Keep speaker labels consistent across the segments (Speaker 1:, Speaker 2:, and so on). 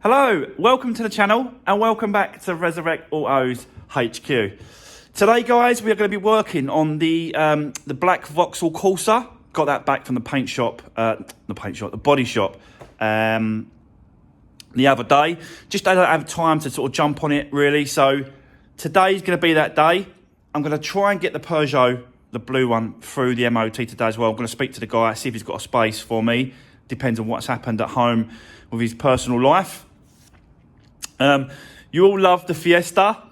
Speaker 1: Hello, welcome to the channel and welcome back to Resurwreck Autos HQ. Today guys, we are going to be working on the black Vauxhall Corsa. Got that back from the body shop the other day. Just I don't have time to sort of jump on it really, so today's going to be that day. I'm going to try and get the Peugeot, the blue one, through the MOT today as well. I'm going to speak to the guy, see if he's got a space for me. Depends on what's happened at home with his personal life. You all love the Fiesta. I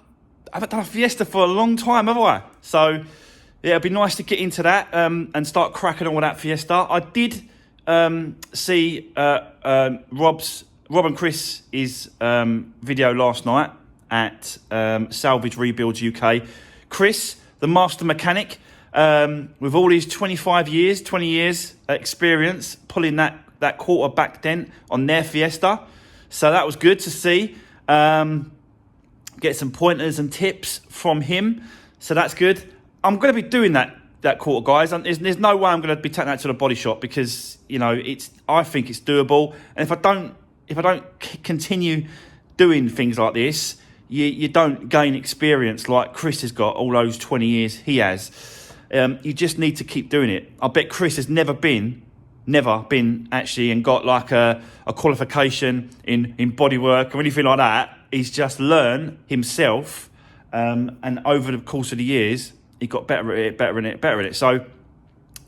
Speaker 1: haven't done a Fiesta for a long time, have I? So, yeah, it'd be nice to get into that and start cracking on with that Fiesta. I did see Rob and Chris's video last night at Salvage Rebuilds UK. Chris, the master mechanic, with all his 20 years experience, pulling that quarter back dent on their Fiesta. So that was good to see. Get some pointers and tips from him. So that's good. I'm going to be doing that quarter, guys. There's no way I'm going to be taking that to the body shop because, you know, I think it's doable. And if I don't continue doing things like this, you don't gain experience like Chris has got all those 20 years he has. You just need to keep doing it. I bet Chris has never been actually and got like a qualification in bodywork or anything like that. He's just learned himself, and over the course of the years, he got better at it. So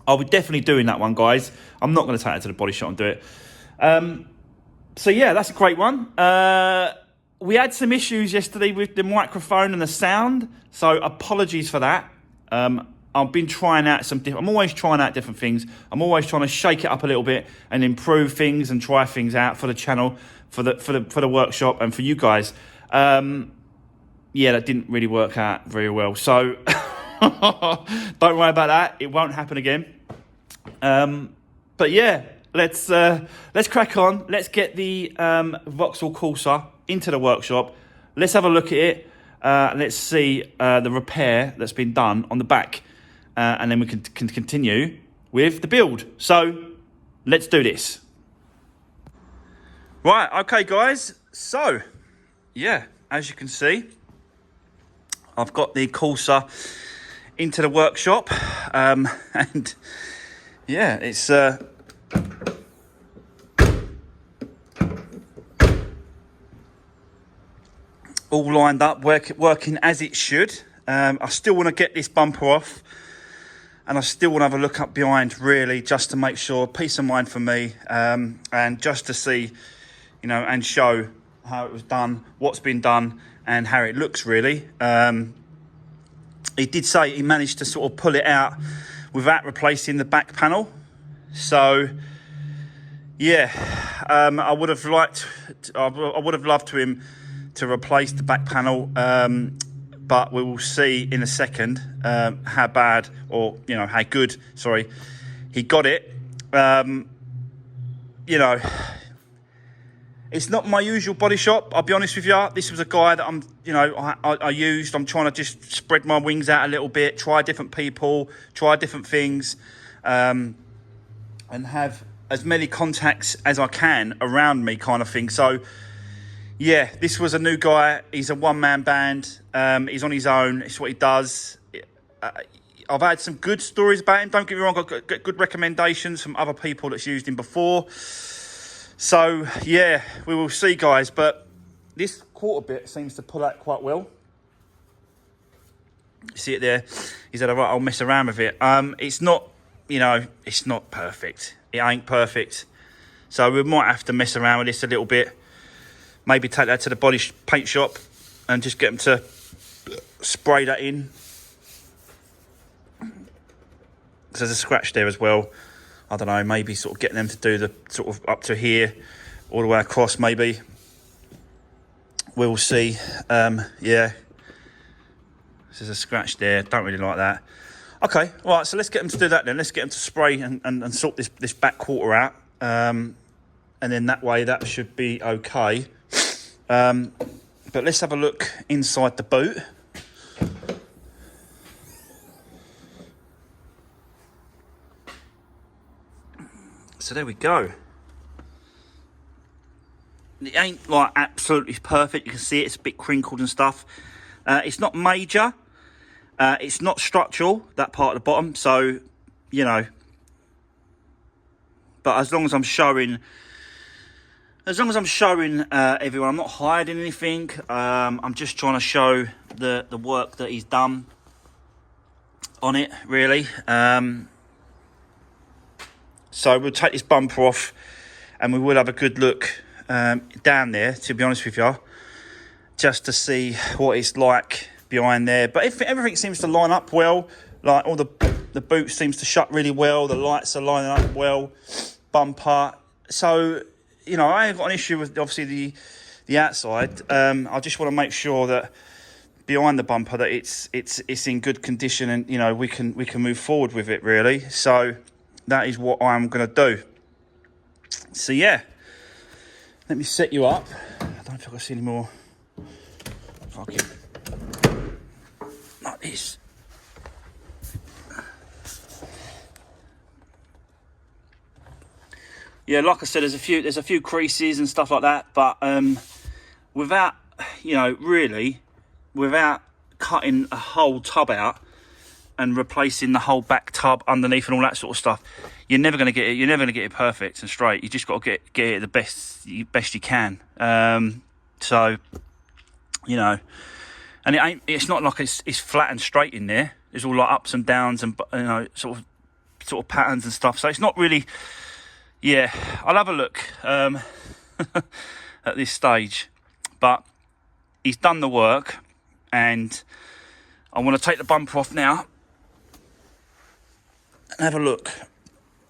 Speaker 1: I'll be definitely doing that one, guys. I'm not going to take it to the body shop and do it. So yeah, that's a great one. We had some issues yesterday with the microphone and the sound, so apologies for that. I've been trying out I'm always trying out different things. I'm always trying to shake it up a little bit and improve things and try things out for the channel, for the workshop and for you guys. Yeah, that didn't really work out very well. So don't worry about that. It won't happen again. But yeah, let's crack on. Let's get the Vauxhall Corsa into the workshop. Let's have a look at it. Let's see the repair that's been done on the back. And then we can continue with the build. So let's do this. Right, okay guys. So, yeah, as you can see, I've got the Corsa into the workshop. And yeah, it's all lined up, working as it should. I still want to get this bumper off. And I still want to have a look up behind, really, just to make sure, peace of mind for me, and just to see, you know, and show how it was done, what's been done, and how it looks, really. He did say he managed to sort of pull it out without replacing the back panel. So, yeah, I would have loved to him to replace the back panel. But we will see in a second how bad, or, you know, how good, sorry, he got it. You know, it's not my usual body shop, I'll be honest with you. This was a guy that I used. I'm trying to just spread my wings out a little bit, try different people, try different things, and have as many contacts as I can around me, kind of thing. So, yeah, this was a new guy. He's a one-man band. He's on his own. It's what he does. I've had some good stories about him. Don't get me wrong. I've got good recommendations from other people that's used him before. So, yeah, we will see, guys. But this quarter bit seems to pull out quite well. You see it there? He said, all right, I'll mess around with it. It's not, you know, it's not perfect. It ain't perfect. So we might have to mess around with this a little bit. Maybe take that to the body paint shop and just get them to spray that in. There's a scratch there as well. I don't know, maybe sort of getting them to do the sort of up to here, all the way across maybe. We'll see. Yeah. There's a scratch there. Don't really like that. Okay, all right, so let's get them to do that then. Let's get them to spray and sort this back quarter out. And then that way that should be okay. But let's have a look inside the boot. So there we go. it ain't like absolutely perfect. You can see it's a bit crinkled and stuff. It's not major. It's not structural, that part at the bottom. So, you know, but as long as I'm showing everyone, I'm not hiding anything. I'm just trying to show the work that he's done on it, really. So we'll take this bumper off and we will have a good look down there, to be honest with you, just to see what it's like behind there. But if everything seems to line up well, like all the boot seems to shut really well, the lights are lining up well, bumper. So, you know, I ain't got an issue with obviously the outside. I just want to make sure that behind the bumper that it's in good condition, and you know we can move forward with it, really. So that is what I'm going to do. So yeah, let me set you up. I don't think I see any more. Fucking like this. Yeah, like I said, there's a few creases and stuff like that, but without, you know, really, without cutting a whole tub out and replacing the whole back tub underneath and all that sort of stuff, you're never going to get it. You're never going to get it perfect and straight. You just got to get it the best you can. So, you know, and it's not like it's flat and straight in there. There's all like ups and downs and, you know, sort of patterns and stuff. So it's not really. Yeah, I'll have a look at this stage, but he's done the work, and I want to take the bumper off now and have a look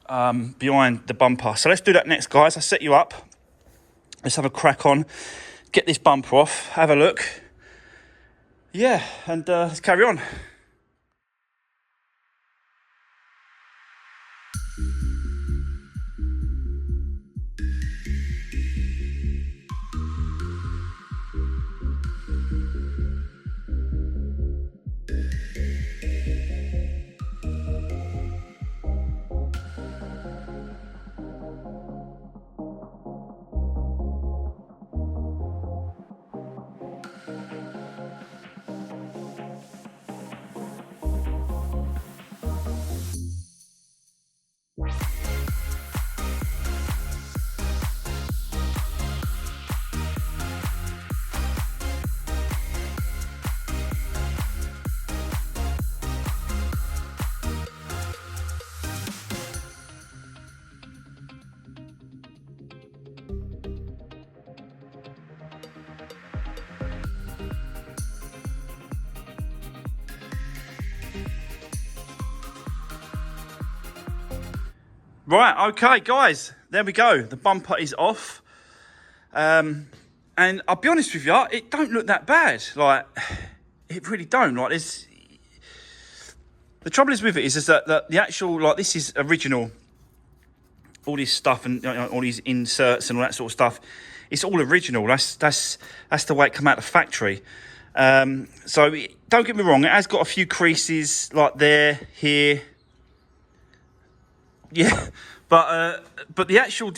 Speaker 1: behind the bumper. So let's do that next, guys. I'll set you up. Let's have a crack on, get this bumper off, have a look. Yeah, and let's carry on. Right, okay, guys, there we go. The bumper is off. And I'll be honest with you, it don't look that bad. Like, it really don't. Like, the trouble is with it is that the actual, like, this is original. All this stuff and all these inserts and all that sort of stuff, it's all original. That's the way it come out of the factory. So don't get me wrong, it has got a few creases like there, here. Yeah, but the actual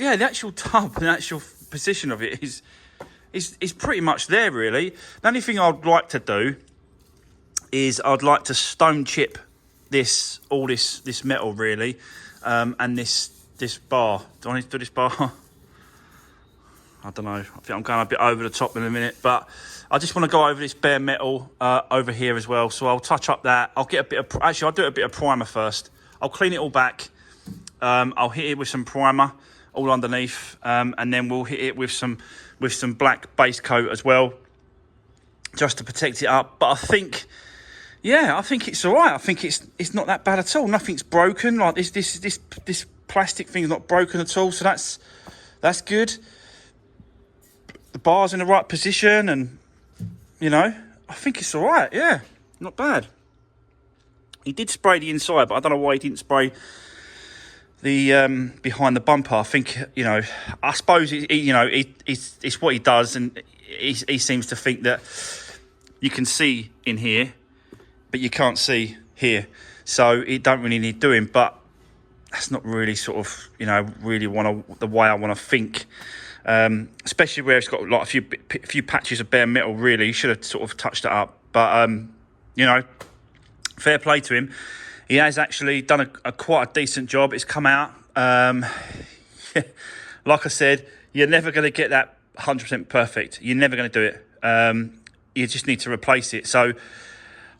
Speaker 1: tub, the actual position of it is pretty much there, really. The only thing I'd like to do is I'd like to stone chip this metal, really, and this bar. Do I need to do this bar? I don't know. I think I'm going a bit over the top in a minute, but I just want to go over this bare metal over here as well. So I'll touch up that. I'll get a bit of, actually I'll do a bit of primer first. I'll clean it all back. I'll hit it with some primer all underneath, and then we'll hit it with some black base coat as well, just to protect it up. But I think it's all right. I think it's not that bad at all. Nothing's broken. Like this plastic thing's not broken at all. So that's good. The bar's in the right position, and you know, I think it's all right. Yeah, not bad. He did spray the inside, but I don't know why he didn't spray the behind the bumper. I think, you know, I suppose it's what he does, and he seems to think that you can see in here but you can't see here, so it don't really need doing. But that's not really sort of, you know, really the way I want to think. especially where it's got like a few patches of bare metal. Really, should have sort of touched it up. But you know, fair play to him. He has actually done a quite a decent job. It's come out. Like I said, you're never going to get that 100% perfect. You're never going to do it. You just need to replace it. So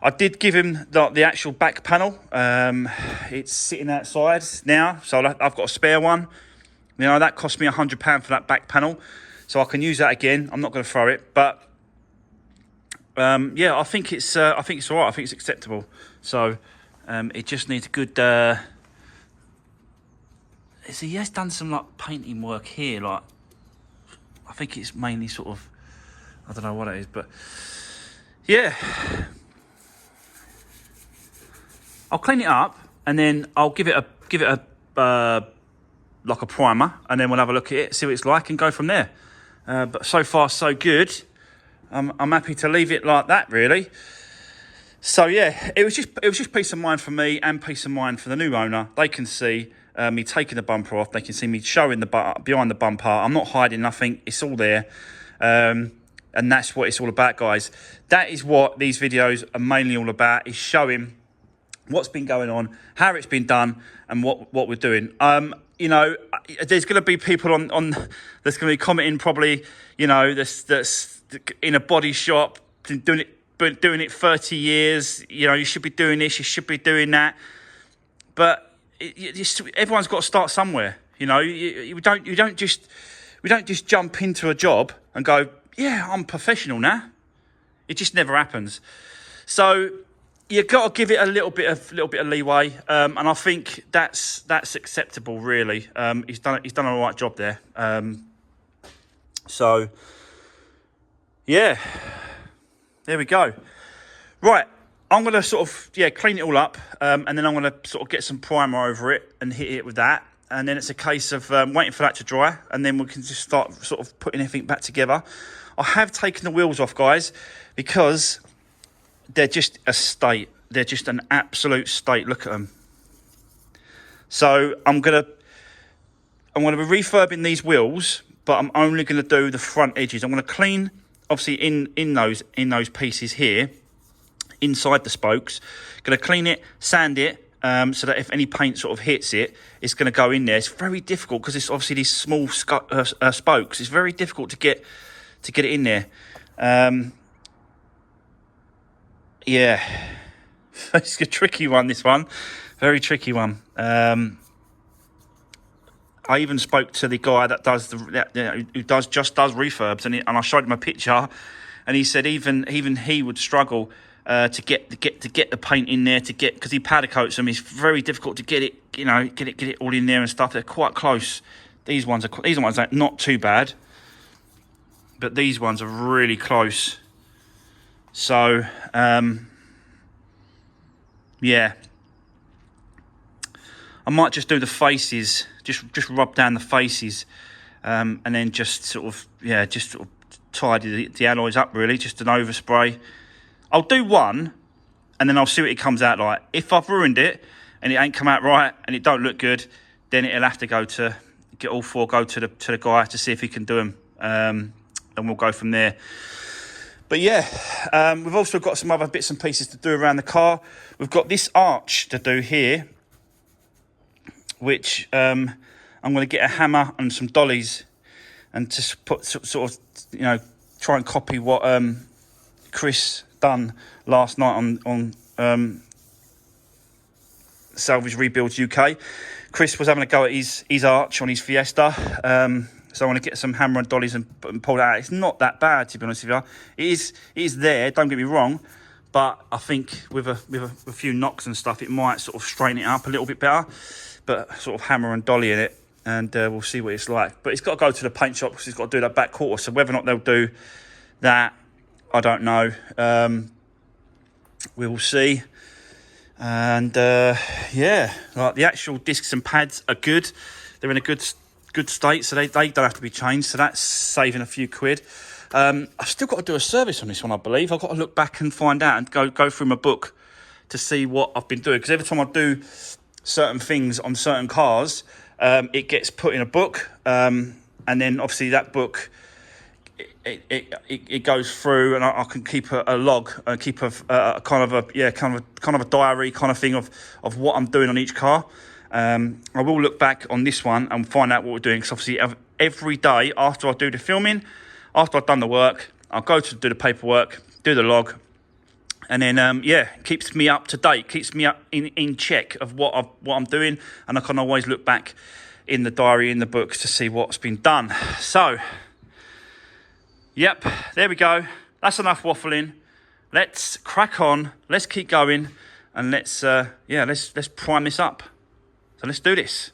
Speaker 1: I did give him the actual back panel. It's sitting outside now, so I've got a spare one. You know, that cost me £100 for that back panel, so I can use that again. I'm not going to throw it, but yeah, I think it's all right. I think it's acceptable. So it just needs a good. So he has done some like painting work here, like I think it's mainly sort of, I don't know what it is, but yeah. I'll clean it up and then I'll give it a like a primer, and then we'll have a look at it, see what it's like, and go from there. But so far so good. I'm happy to leave it like that, really. So yeah, it was just peace of mind for me and peace of mind for the new owner. They can see me taking the bumper off. They can see me showing behind the bumper. I'm not hiding nothing. It's all there. And that's what it's all about, guys. That is what these videos are mainly all about, is showing what's been going on, how it's been done, and what we're doing. You know, there's going to be people on that's going to be commenting probably, you know, that's in a body shop, doing it 30 years. You know, you should be doing this, you should be doing that. But everyone's got to start somewhere. You know, we don't just jump into a job and go, yeah, I'm professional now. It just never happens. So you've got to give it a little bit of leeway, and I think that's acceptable, really. He's done a right job there. So yeah, there we go. Right, I'm gonna sort of clean it all up, and then I'm gonna sort of get some primer over it and hit it with that, and then it's a case of waiting for that to dry, and then we can just start sort of putting everything back together. I have taken the wheels off, guys, because they're just a state. They're just an absolute state. Look at them. So I'm gonna be refurbing these wheels, but I'm only gonna do the front edges. I'm gonna clean, obviously, in those pieces here, inside the spokes. Gonna clean it, sand it, so that if any paint sort of hits it, it's gonna go in there. It's very difficult because it's obviously these small spokes. It's very difficult to get it in there. Yeah, it's a tricky one, this one. Very tricky one. I even spoke to the guy that does who does refurbs, and I showed him a picture, and he said even he would struggle to get the paint in there, because he powder coats them. It's very difficult to get it, you know, get it all in there and stuff. They're quite close. These ones are not too bad, but these ones are really close. So yeah, I might just do the faces, just rub down the faces, and then just sort of tidy the alloys up, really, just an overspray. I'll do one, and then I'll see what it comes out like. If I've ruined it and it ain't come out right and it don't look good, then it'll have to go to the guy to see if he can do them, and we'll go from there. But yeah, we've also got some other bits and pieces to do around the car. We've got this arch to do here, which I'm going to get a hammer and some dollies and just put sort of, you know, try and copy what Chris done last night on Salvage Rebuilds UK. Chris was having a go at his arch on his Fiesta. So I want to get some hammer and dollies and pull that out. It's not that bad, to be honest with you. It is there, don't get me wrong, but I think with a few knocks and stuff, it might sort of straighten it up a little bit better. But sort of hammer and dolly in it, and we'll see what it's like. But it's got to go to the paint shop because it's got to do that back quarter. So whether or not they'll do that, I don't know. We will see. And yeah, like the actual discs and pads are good. They're in a good state, so they don't have to be changed. So that's saving a few quid. I've still got to do a service on this one, I believe. I've got to look back and find out and go through my book to see what I've been doing. Because every time I do certain things on certain cars, it gets put in a book, and And then obviously that book, it goes through, and I can keep a log, keep a kind of a diary kind of thing of what I'm doing on each car. I will look back on this one and find out what we're doing, because obviously every day after I do the filming, after I've done the work, I'll go to do the paperwork, do the log, and then keeps me up to date, keeps me up in check of what I'm doing, and I can always look back in the diary, in the books, to see what's been done. So, yep, there we go. That's enough waffling. Let's crack on. Let's keep going, and let's prime this up. So let's do this.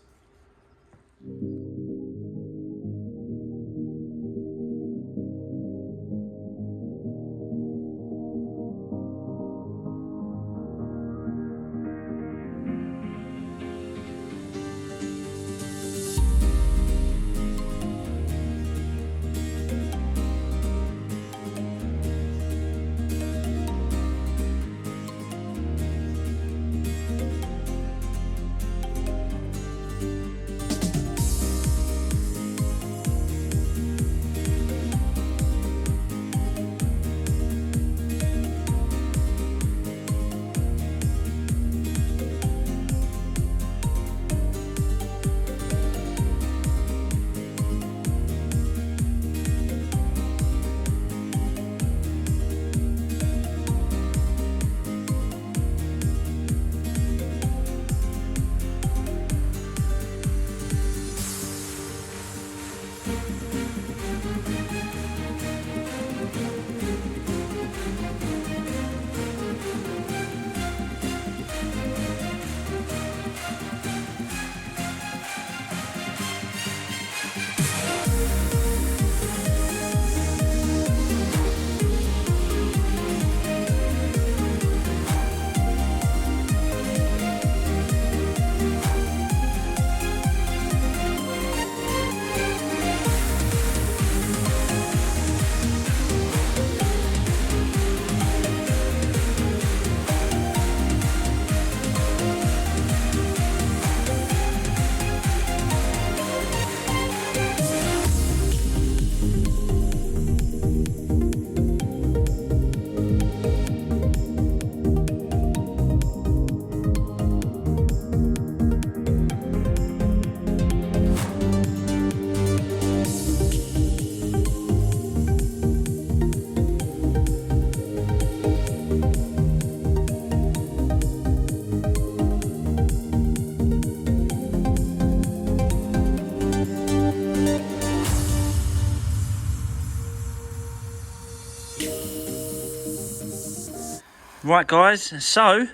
Speaker 1: Right, guys, so,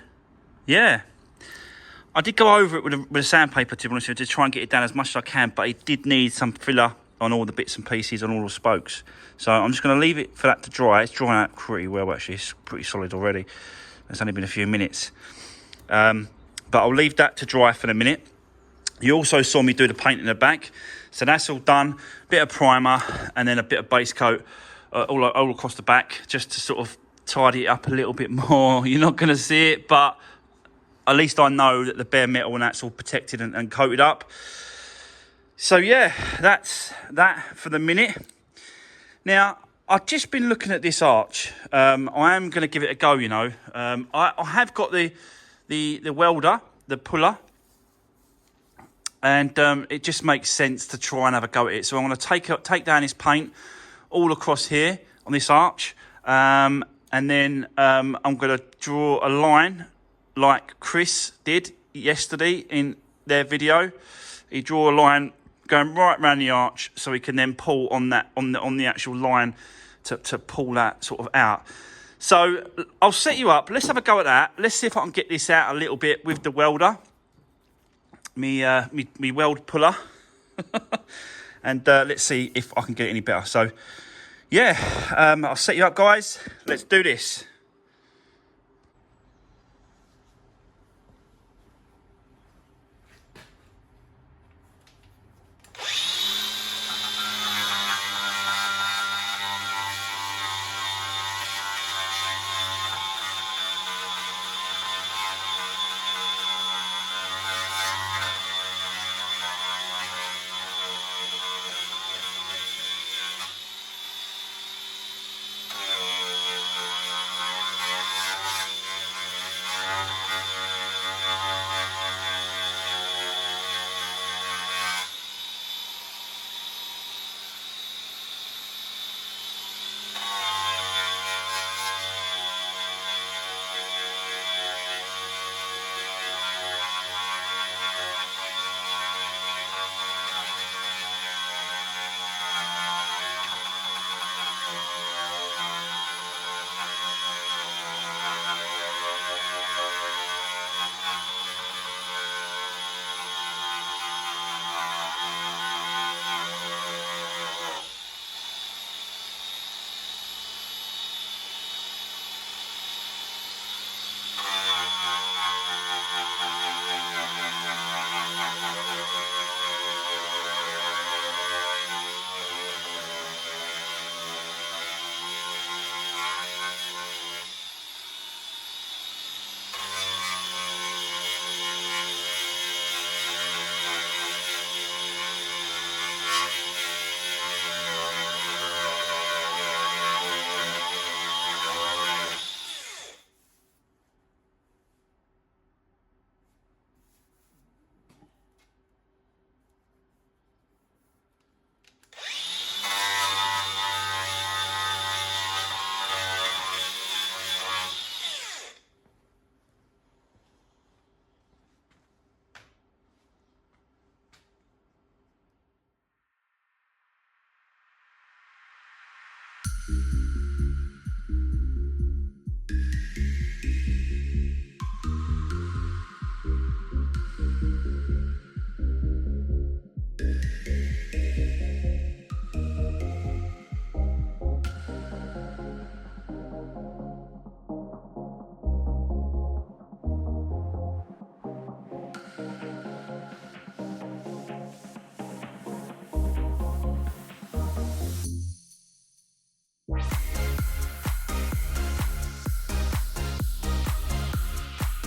Speaker 1: yeah, I did go over it with a sandpaper, to be honest with you, to try and get it down as much as I can, but it did need some filler on all the bits and pieces, on all the spokes. So I'm just going to leave it for that to dry. It's drying out pretty well, actually. It's pretty solid already. It's only been a few minutes. But I'll leave that to dry for a minute. You also saw me do the paint in the back. So that's all done. Bit of primer and then a bit of base coat all across the back, just to sort of tidy it up a little bit more. You're not going to see it, but at least I know that the bare metal and that's all protected and coated up. So yeah, that's that for the minute. Now, I've just been looking at this arch. I am going to give it a go, you know. I have got the welder, the puller, and it just makes sense to try and have a go at it. So I'm going to take down this paint all across here on this arch, and then I'm going to draw a line like Chris did yesterday in their video. He drew a line going right around the arch, so he can then pull on that on the actual line to pull that sort of out. So I'll set you up. Let's have a go at that. Let's see if I can get this out a little bit with the welder, me weld puller, and let's see if I can get it any better. So yeah, I'll set you up, guys. Let's do this.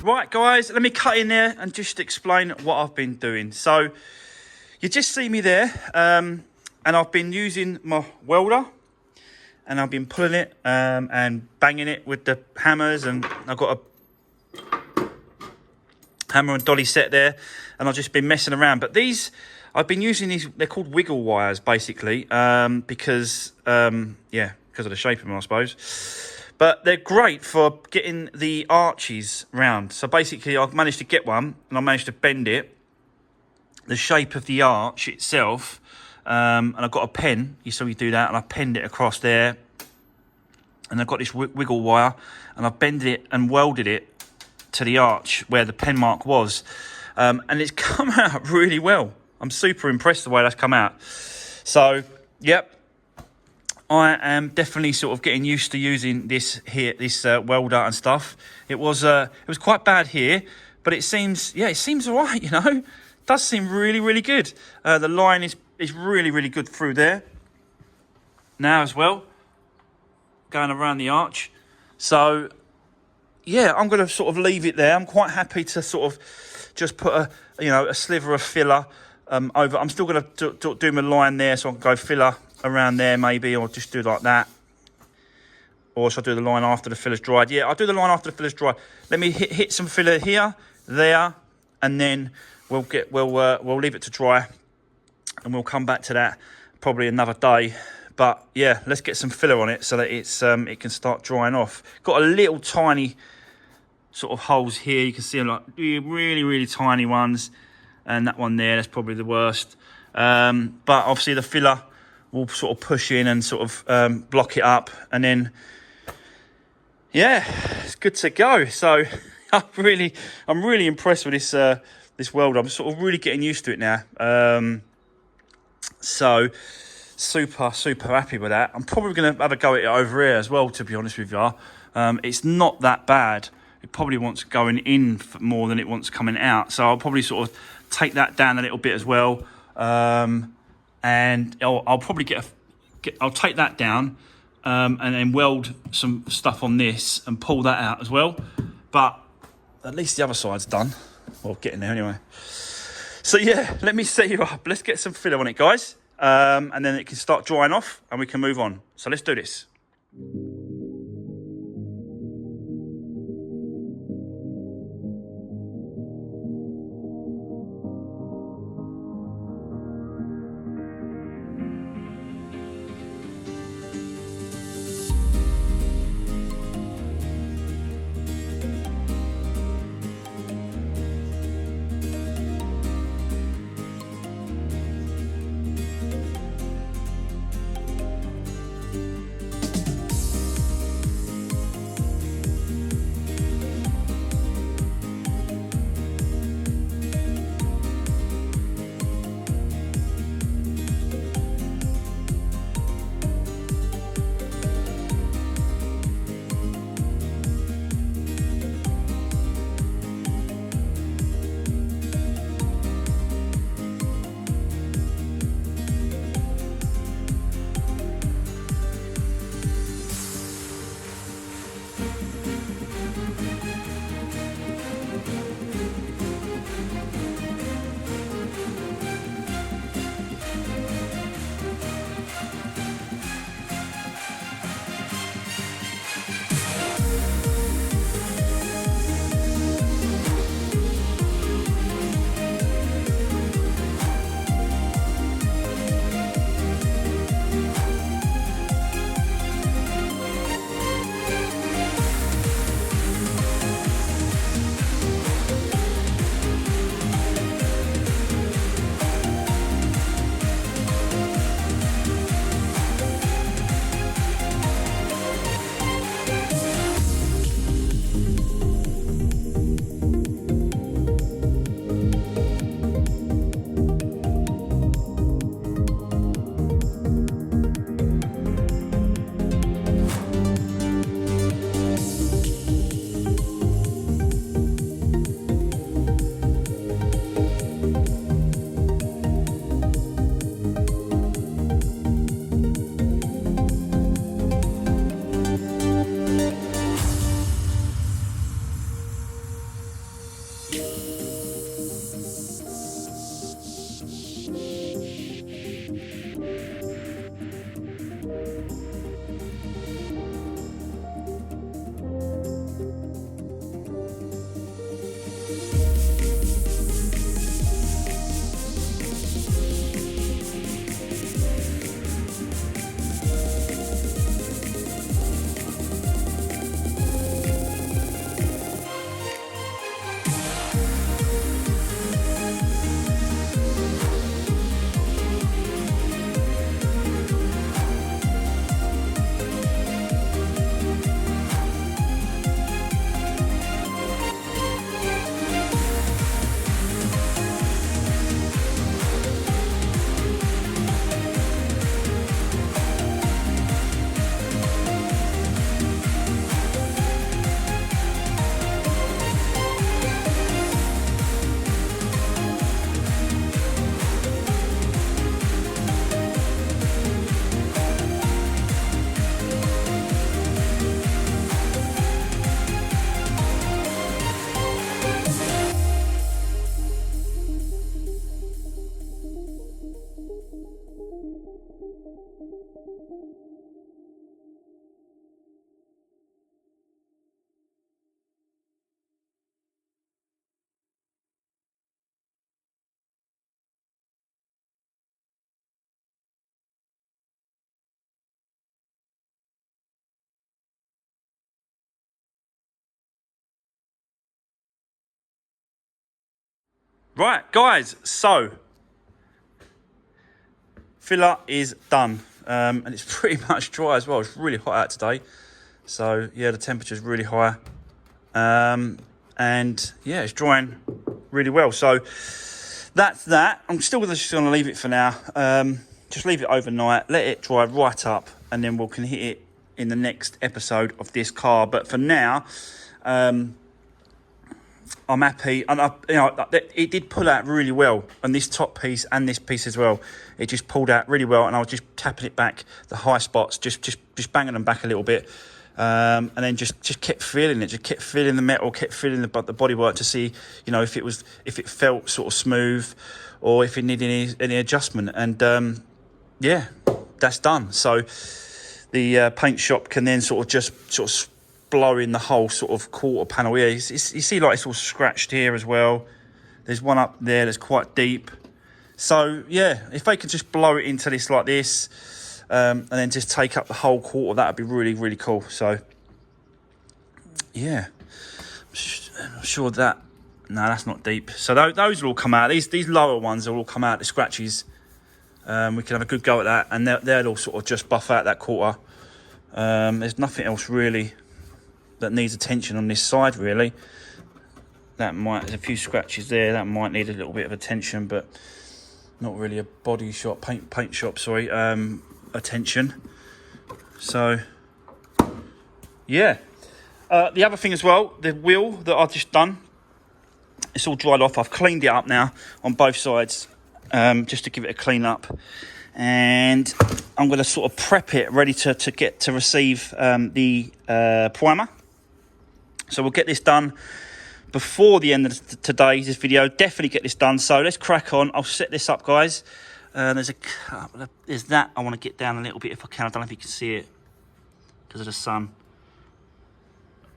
Speaker 1: Right, guys, let me cut in there and just explain what I've been doing. So, you just see me there, and I've been using my welder, and I've been pulling it and banging it with the hammers, and I've got a hammer and dolly set there, and I've just been messing around. But these, I've been using these, they're called wiggle wires, basically, because of the shape of them, I suppose. But they're great for getting the arches round. So basically, I've managed to get one, and I managed to bend it, the shape of the arch itself, and I've got a pen. You saw me do that, and I penned it across there. And I've got this wiggle wire, and I've bended it and welded it to the arch where the pen mark was. And it's come out really well. I'm super impressed the way that's come out. So, yep. I am definitely sort of getting used to using this here, this welder and stuff. It was quite bad here, but it seems all right, you know. It does seem really, really good. The line is really, really good through there now as well, going around the arch. So, yeah, I'm going to sort of leave it there. I'm quite happy to sort of just put a sliver of filler over. I'm still going to do my line there, so I can go filler around there maybe, or just do it like that. Or should I do the line after the filler's dried? Yeah, I'll do the line after the filler's dried. Let me hit some filler here, there, and then we'll leave it to dry, and we'll come back to that probably another day. But yeah, let's get some filler on it so that it can start drying off. Got a little tiny sort of holes here. You can see them, like really, really tiny ones, and that one there, that's probably the worst. But obviously the filler will sort of push in and sort of block it up, and then yeah, it's good to go. So I'm really impressed with this welder. I'm sort of really getting used to it now. So super happy with that. I'm probably going to have a go at it over here as well, to be honest with you. It's not that bad. It probably wants going in more than it wants coming out. So I'll probably sort of take that down a little bit as well. And I'll probably I'll take that down and then weld some stuff on this and pull that out as well. But at least the other side's done. Well, getting there anyway. So yeah, let me set you up. Let's get some filler on it, guys. And then it can start drying off and we can move on. So let's do this. Right, guys, so filler is done. And it's pretty much dry as well. It's really hot out today. So, yeah, the temperature's really high. And, yeah, it's drying really well. So, that's that. I'm still just going to leave it for now. Just leave it overnight. Let it dry right up. And then we can hit it in the next episode of this car. But for now, I'm happy. And, it did pull out really well. And this top piece and this piece as well. It just pulled out really well. And I was just tapping it back, the high spots, just banging them back a little bit. And then just kept feeling it, just kept feeling the metal, kept feeling the bodywork to see, if it felt sort of smooth or if it needed any adjustment. And yeah, that's done. So the paint shop can then sort of blow in the whole sort of quarter panel here. You see like it's all scratched here as well. There's one up there that's quite deep. So yeah, if they could just blow it into this like this, and then just take up the whole quarter, that would be really, really cool. So, yeah. I'm sure that... No, that's not deep. So those will all come out. These lower ones will all come out, the scratches. We can have a good go at that. And they'll all sort of just buff out that quarter. There's nothing else really that needs attention on this side, really. There's a few scratches there. That might need a little bit of attention, but not really a body shop, paint shop, sorry. Attention. So yeah, the other thing as well, the wheel that I've just done, it's all dried off. I've cleaned it up now on both sides, just to give it a clean up, and I'm going to sort of prep it ready to receive the primer. So we'll get this done before the end of today's video. Definitely get this done. So let's crack on. I'll set this up, guys. There's that I want to get down a little bit if I can. I don't know if you can see it because of the sun.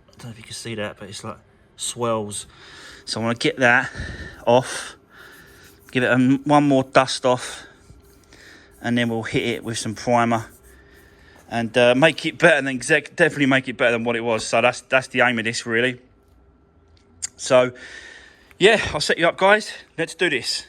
Speaker 1: I don't know if you can see that, but it's like swells. So I want to get that off, give it one more dust off, and then we'll hit it with some primer and make it better than definitely make it better than what it was. So that's the aim of this, really. So yeah, I'll set you up, guys. Let's do this.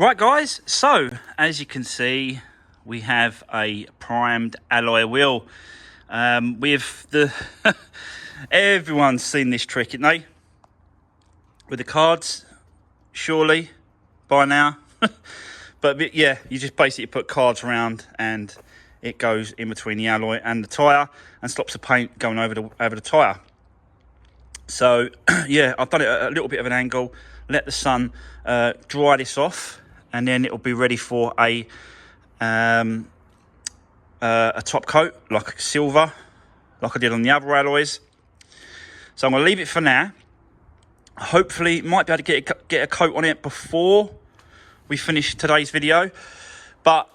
Speaker 1: Right, guys, so as you can see, we have a primed alloy wheel. With the everyone's seen this trick, haven't they? With the cards, surely by now. But yeah, you just basically put cards around and it goes in between the alloy and the tyre and stops the paint going over the tyre. So yeah, I've done it at a little bit of an angle. Let the sun dry this off, and then it'll be ready for a top coat, like silver, like I did on the other alloys. So I'm going to leave it for now. Hopefully, might be able to get a coat on it before we finish today's video. But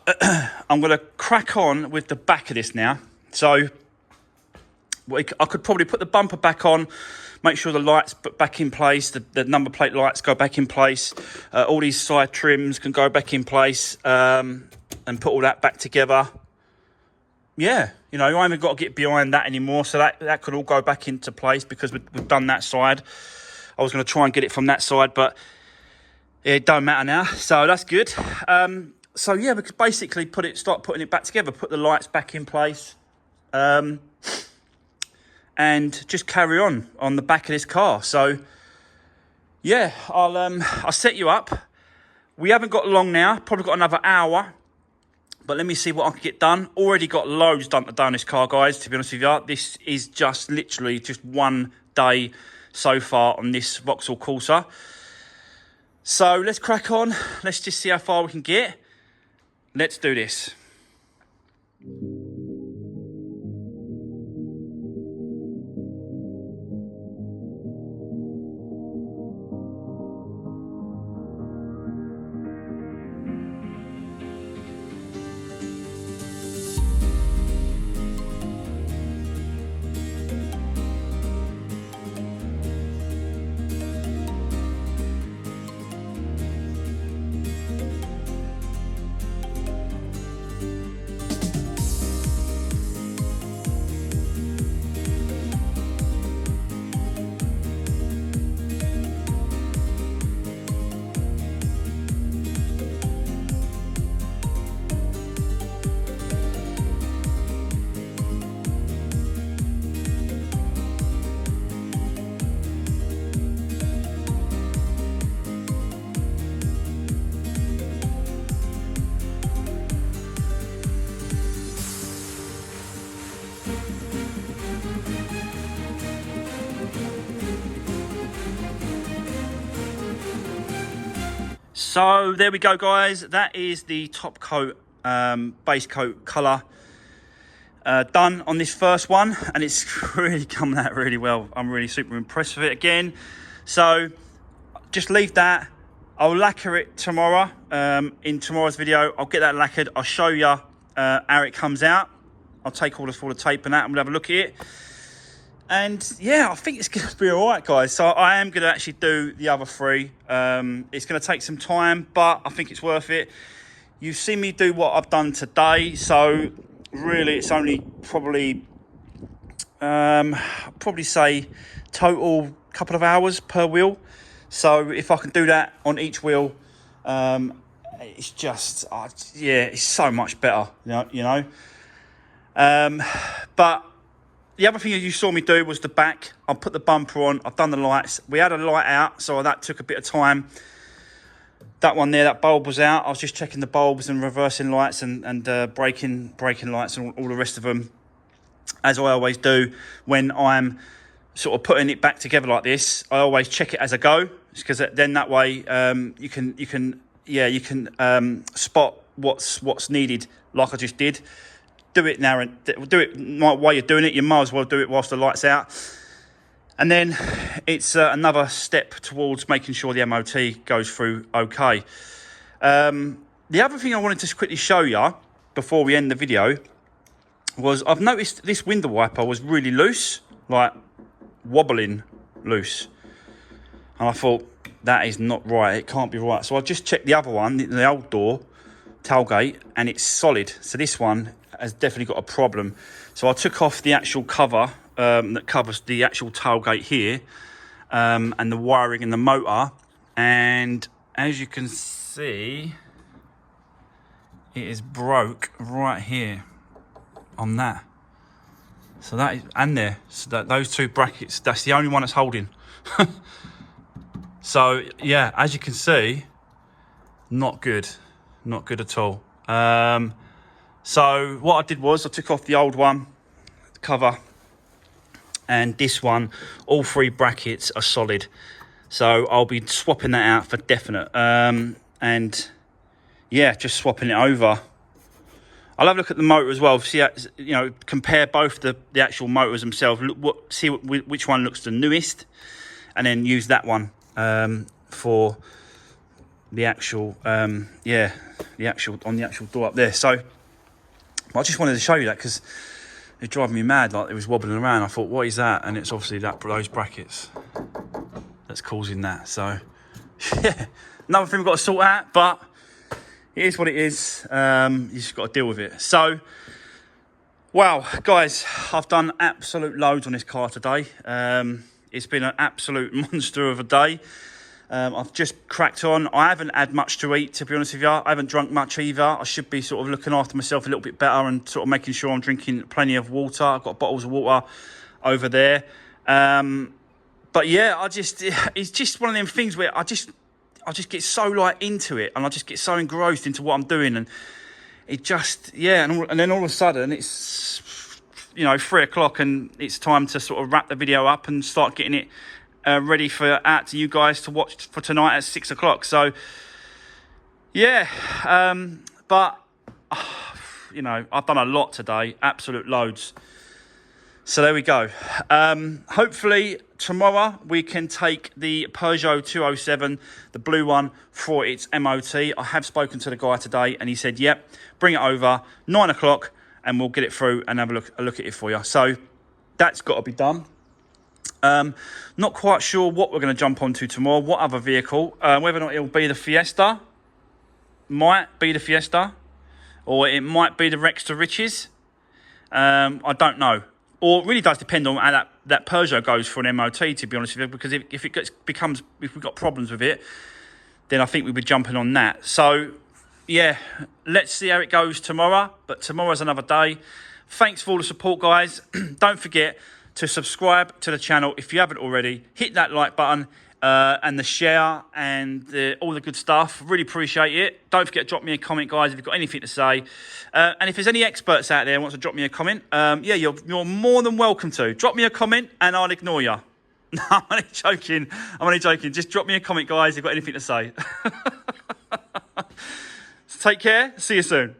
Speaker 1: I'm going to crack on with the back of this now. So I could probably put the bumper back on, make sure the lights put back in place, the number plate lights go back in place, all these side trims can go back in place, and put all that back together. Yeah, you know, I haven't got to get behind that anymore, so that could all go back into place because we've done that side. I was going to try and get it from that side, but it don't matter now, so that's good. So yeah, we could basically start putting it back together, put the lights back in place, and just carry on the back of this car. So yeah, I'll set you up. We haven't got long now, probably got another hour But let me see what I can get done. Already got loads done today on this car, guys, to be honest with you. This is just literally just one day so far on this Vauxhall Corsa. So let's crack on. Let's just see how far we can get. Let's do this. So there we go, guys. That is the top coat, base coat colour done on this first one, and it's really coming out really well. I'm really super impressed with it again. So just leave that. I'll lacquer it tomorrow. In tomorrow's video, I'll get that lacquered. I'll show you how it comes out. I'll take all the tape and that, and we'll have a look at it. And yeah, I think it's going to be all right, guys. So I am going to actually do the other three. It's going to take some time, but I think it's worth it. You've seen me do what I've done today. So really, it's only probably, say total couple of hours per wheel. So if I can do that on each wheel, it's just, yeah, it's so much better, you know. But the other thing you saw me do was the back. I put the bumper on. I've done the lights. We had a light out, so that took a bit of time. That one there, that bulb was out. I was just checking the bulbs and reversing lights and braking lights and all the rest of them, as I always do when I'm sort of putting it back together like this. I always check it as I go, because then that way you can spot what's needed, like I just did. Do it now and do it while you're doing it. You might as well do it whilst the light's out. And then it's another step towards making sure the MOT goes through okay. The other thing I wanted to quickly show you before we end the video was I've noticed this window wiper was really loose, like wobbling loose. And I thought, that is not right. It can't be right. So I just checked the other one, the old door, tailgate, and it's solid. So this one has definitely got a problem. So I took off the actual cover that covers the actual tailgate here, and the wiring in the motor, and as you can see, it is broke right here on that. So that is, and there, so that those two brackets, that's the only one that's holding. So yeah, as you can see, not good at all. So what I did was I took off the old one, the cover, and this one, all three brackets are solid. So I'll be swapping that out for definite. And yeah, just swapping it over. I'll have a look at the motor as well. See, compare both the actual motors themselves. See which one looks the newest, and then use that one for the actual, on the actual door up there. So I just wanted to show you that because it drove me mad. Like it was wobbling around. I thought, what is that? And it's obviously those brackets that's causing that. So yeah, another thing we've got to sort out, but it is what it is. You just got to deal with it. So, wow, guys, I've done absolute loads on this car today. It's been an absolute monster of a day. I've just cracked on. I haven't had much to eat, to be honest with you. I haven't drunk much either. I should be sort of looking after myself a little bit better and sort of making sure I'm drinking plenty of water. I've got bottles of water over there. But yeah, it's just one of them things where I just get so like into it, and I just get so engrossed into what I'm doing, and it just, yeah, and then all of a sudden it's, 3 o'clock and it's time to sort of wrap the video up and start getting it ready for out to you guys to watch for tonight at 6 o'clock. So, yeah, but, I've done a lot today, absolute loads. So there we go. Hopefully tomorrow we can take the Peugeot 207, the blue one, for its MOT. I have spoken to the guy today and he said, yep, bring it over, 9 o'clock, and we'll get it through and have a look at it for you. So that's got to be done. Not quite sure what we're going to jump onto tomorrow, what other vehicle, whether or not it'll be the Fiesta, might be the Fiesta, or it might be the Rex to Riches. I don't know. Or it really does depend on how that Peugeot goes for an MOT, to be honest with you, because if we've got problems with it, then I think we'll be jumping on that. So, yeah, let's see how it goes tomorrow. But tomorrow's another day. Thanks for all the support, guys. Don't forget to subscribe to the channel if you haven't already. Hit that like button and the share and all the good stuff. Really appreciate it. Don't forget to drop me a comment, guys, if you've got anything to say. And if there's any experts out there who want to drop me a comment, you're more than welcome to. Drop me a comment and I'll ignore you. No, I'm only joking. Just drop me a comment, guys, if you've got anything to say. So take care. See you soon.